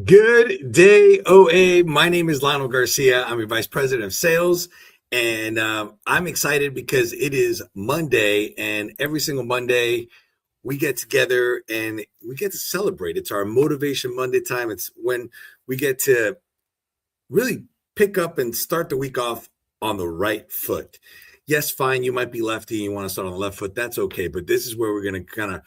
Good day, OA. My name is Lionel Garcia. I'm your Vice President of Sales, and I'm excited because it is Monday, and every single Monday we get together and we get to celebrate. It's our Motivation Monday time. It's when we get to really pick up and start the week off on the right foot. Yes, fine, you might be lefty and you want to start on the left foot. That's okay, but this is where we're going to kind of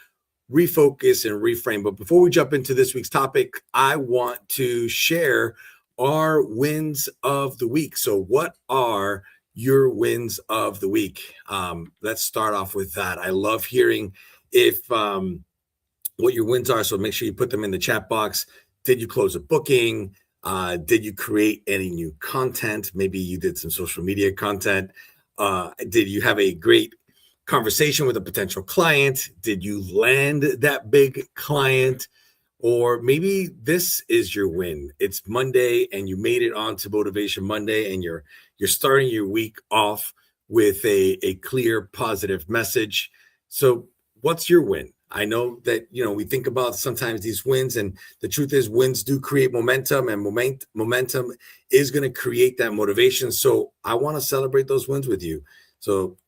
refocus and reframe. But before we jump into this week's topic, I want to share our wins of the week. So, what are your wins of the week? Let's start off with that. I love hearing if what your wins are. So, make sure you put them in the chat box. Did you close a booking? Did you create any new content? Maybe you did some social media content. Did you have a great conversation with a potential client? Did you land that big client? Or maybe this is your win. It's Monday and you made it onto Motivation Monday and you're starting your week off with a clear, positive message. So what's your win? I know that, we think about sometimes these wins, and the truth is wins do create momentum, and momentum is going to create that motivation. So I want to celebrate those wins with you. So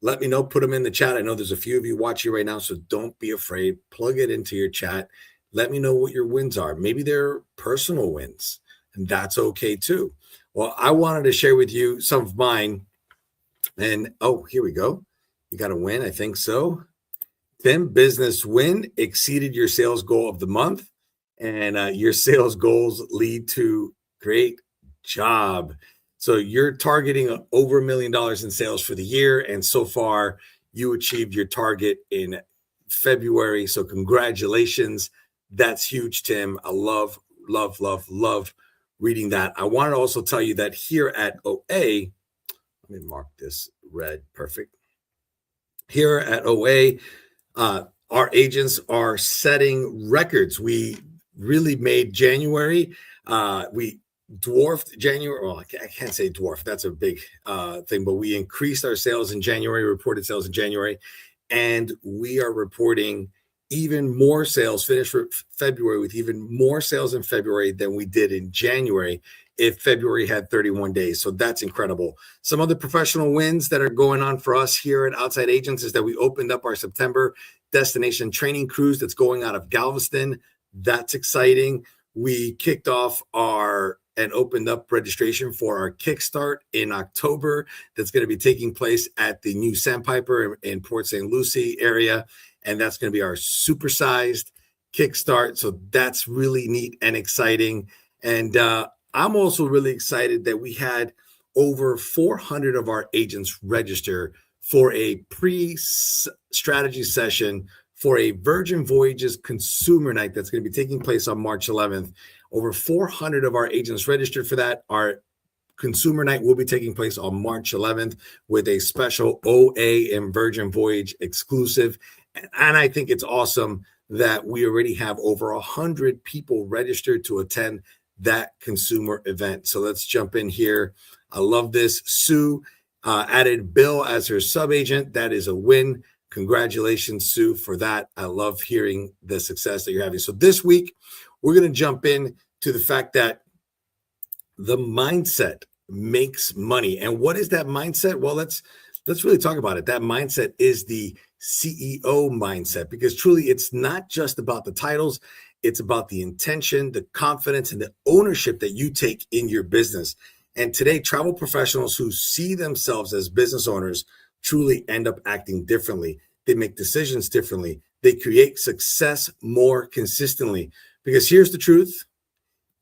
let me know, put them in the chat. I know there's a few of you watching right now, so don't be afraid. Plug it into your chat. Let me know what your wins are. Maybe they're personal wins, and that's okay too. Well, I wanted to share with you some of mine. And here we go. You got a win, I think so. Tim, business win, exceeded your sales goal of the month, and your sales goals lead to great job. So you're targeting over $1 million in sales for the year, and so far you achieved your target in February. So congratulations. That's huge, Tim. I love reading that. I want to also tell you that here at OA, let me mark this red. Perfect. Here at OA, our agents are setting records. We really made January. We dwarfed January. Well, I can't say dwarf. That's a big thing, but we increased our sales in January, reported sales in January, and we are reporting even more sales, finished February with even more sales in February than we did in January if February had 31 days. So that's incredible. Some other professional wins that are going on for us here at Outside Agents is that we opened up our September destination training cruise that's going out of Galveston. That's exciting. We kicked off and opened up registration for our Kickstart in October. That's going to be taking place at the new Sandpiper in Port St. Lucie area. And that's going to be our supersized Kickstart. So that's really neat and exciting. And I'm also really excited that we had over 400 of our agents register for a pre-strategy session for a Virgin Voyages Consumer Night that's going to be taking place on March 11th. Over 400 of our agents registered for that. Our Consumer Night will be taking place on March 11th with a special OA and Virgin Voyage exclusive. And I think it's awesome that we already have over 100 people registered to attend that consumer event. So let's jump in here. I love this. Sue added Bill as her sub-agent. That is a win. Congratulations, Sue, for that. I love hearing the success that you're having. So this week, we're going to jump in to the fact that the mindset makes money. And what is that mindset? Well, let's really talk about it. That mindset is the CEO mindset, because truly it's not just about the titles. It's about the intention, the confidence, and the ownership that you take in your business. And today, travel professionals who see themselves as business owners truly end up acting differently. They make decisions differently. They create success more consistently. Because here's the truth.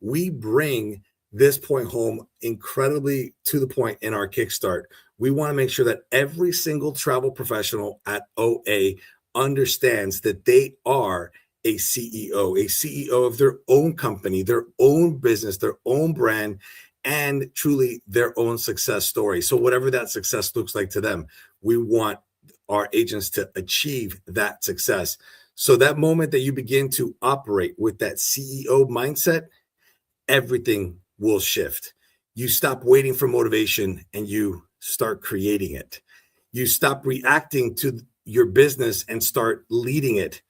We bring this point home incredibly to the point in our Kickstart. We want to make sure that every single travel professional at OA understands that they are a CEO of their own company, their own business, their own brand, and truly their own success story. So whatever that success looks like to them, we want our agents to achieve that success. So that moment that you begin to operate with that CEO mindset, everything will shift. You stop waiting for motivation and you start creating it. You stop reacting to your business and start leading it.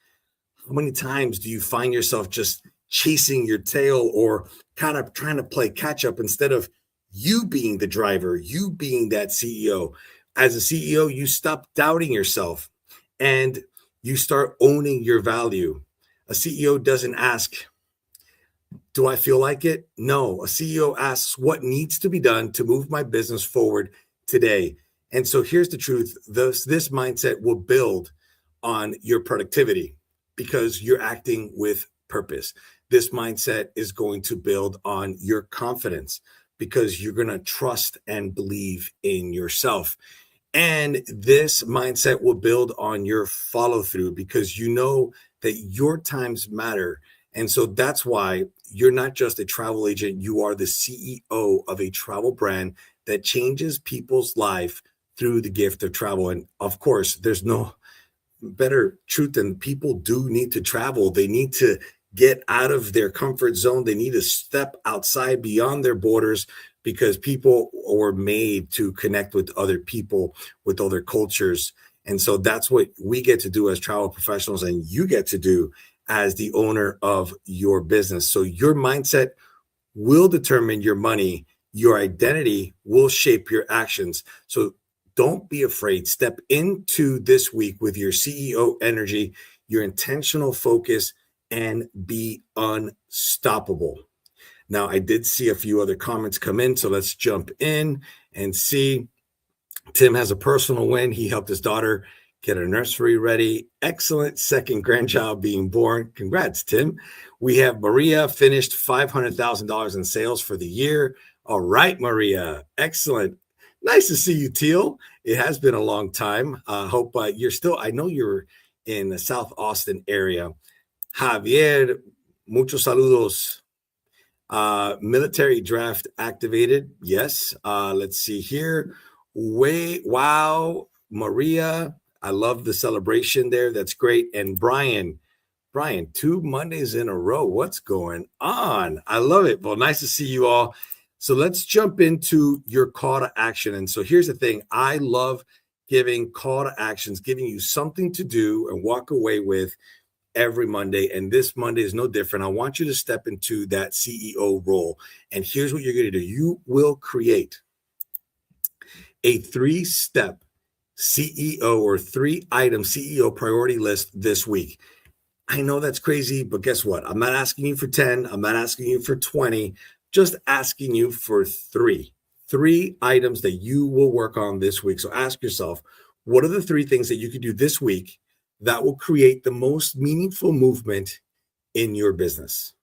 How many times do you find yourself just chasing your tail or kind of trying to play catch up instead of you being the driver, you being that CEO. As a CEO, you stop doubting yourself and you start owning your value. A CEO doesn't ask, do I feel like it? No, a CEO asks what needs to be done to move my business forward today. And so here's the truth. This mindset will build on your productivity because you're acting with purpose. This mindset is going to build on your confidence because you're going to trust and believe in yourself. And this mindset will build on your follow through because you know that your times matter. And so that's why you're not just a travel agent, you are the CEO of a travel brand that changes people's life through the gift of travel. And of course, there's no better truth than people do need to travel. They need to get out of their comfort zone. They need to step outside beyond their borders because people were made to connect with other people, with other cultures. And so that's what we get to do as travel professionals, and you get to do as the owner of your business. So your mindset will determine your money. Your identity will shape your actions. So don't be afraid. Step into this week with your CEO energy, your intentional focus, and be unstoppable. Now, I did see a few other comments come in, so let's jump in and see. Tim has a personal win. He helped his daughter get her nursery ready. Excellent second grandchild being born. Congrats, Tim. We have Maria finished $500,000 in sales for the year. All right, Maria. Excellent. Nice to see you, Teal. It has been a long time. Hope you're still, I know you're in the South Austin area. Javier, muchos saludos. Military draft activated. Yes. Let's see here. Wow, Maria. I love the celebration there. That's great. And Brian, 2 Mondays in a row. What's going on? I love it. Well, nice to see you all. So let's jump into your call to action. And so here's the thing. I love giving call to actions, giving you something to do and walk away with every Monday. And this Monday is no different. I want you to step into that CEO role. And here's what you're going to do. You will create a 3-step CEO or 3-item CEO priority list this week. I know that's crazy, but guess what? I'm not asking you for 10. I'm not asking you for 20. Just asking you for 3 items that you will work on this week. So ask yourself, what are the 3 things that you could do this week that will create the most meaningful movement in your business?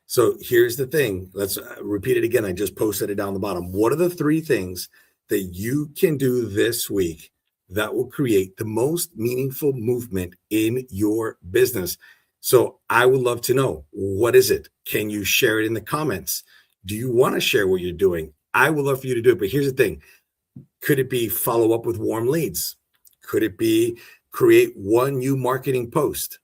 So here's the thing. Let's repeat it again. I just posted it down the bottom. What are the 3 things that you can do this week that will create the most meaningful movement in your business? So I would love to know, what is it? Can you share it in the comments? Do you want to share what you're doing? I would love for you to do it. But here's the thing. Could it be follow up with warm leads? Could it be create 1 new marketing post?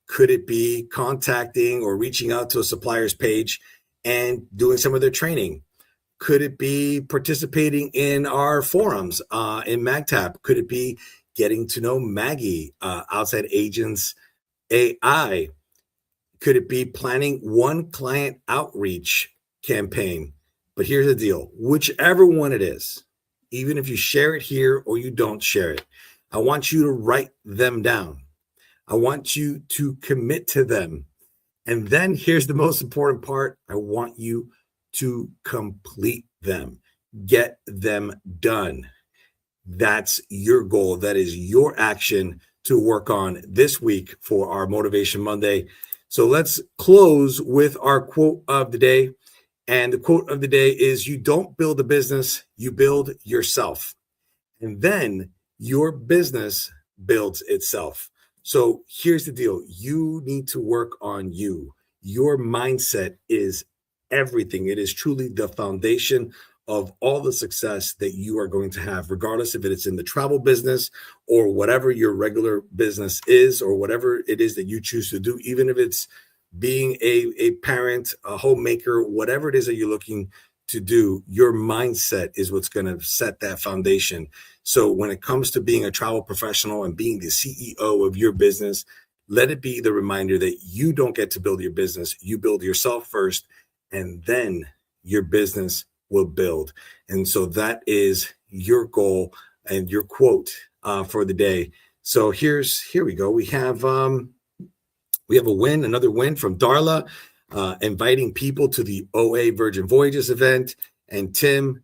Could it be contacting or reaching out to a supplier's page and doing some of their training? Could it be participating in our forums in MagTap? Could it be getting to know Maggie, Outside Agents AI? Could it be planning 1 client outreach campaign? But here's the deal. Whichever one it is, even if you share it here or you don't share it, I want you to write them down. I want you to commit to them. And then here's the most important part. I want you to complete them. Get them done. That's your goal. That is your action to work on this week for our Motivation Monday. So let's close with our quote of the day. And the quote of the day is, you don't build a business, you build yourself. And then your business builds itself. So here's the deal. You need to work on you. Your mindset is everything. It is truly the foundation of all the success that you are going to have, regardless if it's in the travel business or whatever your regular business is, or whatever it is that you choose to do, even if it's being a parent, a homemaker, whatever it is that you're looking to do, your mindset is what's going to set that foundation. So when it comes to being a travel professional and being the CEO of your business, let it be the reminder that you don't get to build your business. You build yourself first, and then your business will build. And so that is your goal and your quote for the day. So here we go. We have a win, another win from Darla, inviting people to the OA Virgin Voyages event. And Tim,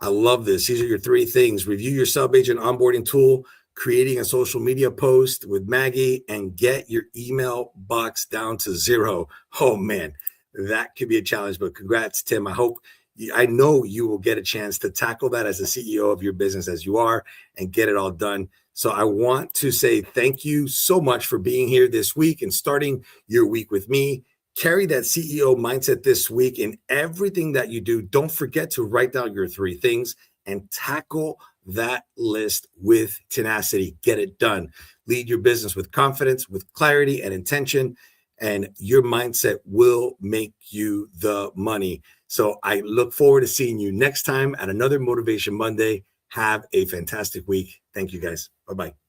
I love this. These are your 3 things: review your sub-agent onboarding tool, creating a social media post with Maggie, and get your email box down to 0. Oh man, that could be a challenge, but congrats, Tim. I know you will get a chance to tackle that as the CEO of your business as you are and get it all done. So I want to say thank you so much for being here this week and starting your week with me. Carry that CEO mindset this week in everything that you do. Don't forget to write down your 3 things and tackle that list with tenacity. Get it done. Lead your business with confidence, with clarity and intention, and your mindset will make you the money. So I look forward to seeing you next time at another Motivation Monday. Have a fantastic week. Thank you, guys. Bye-bye.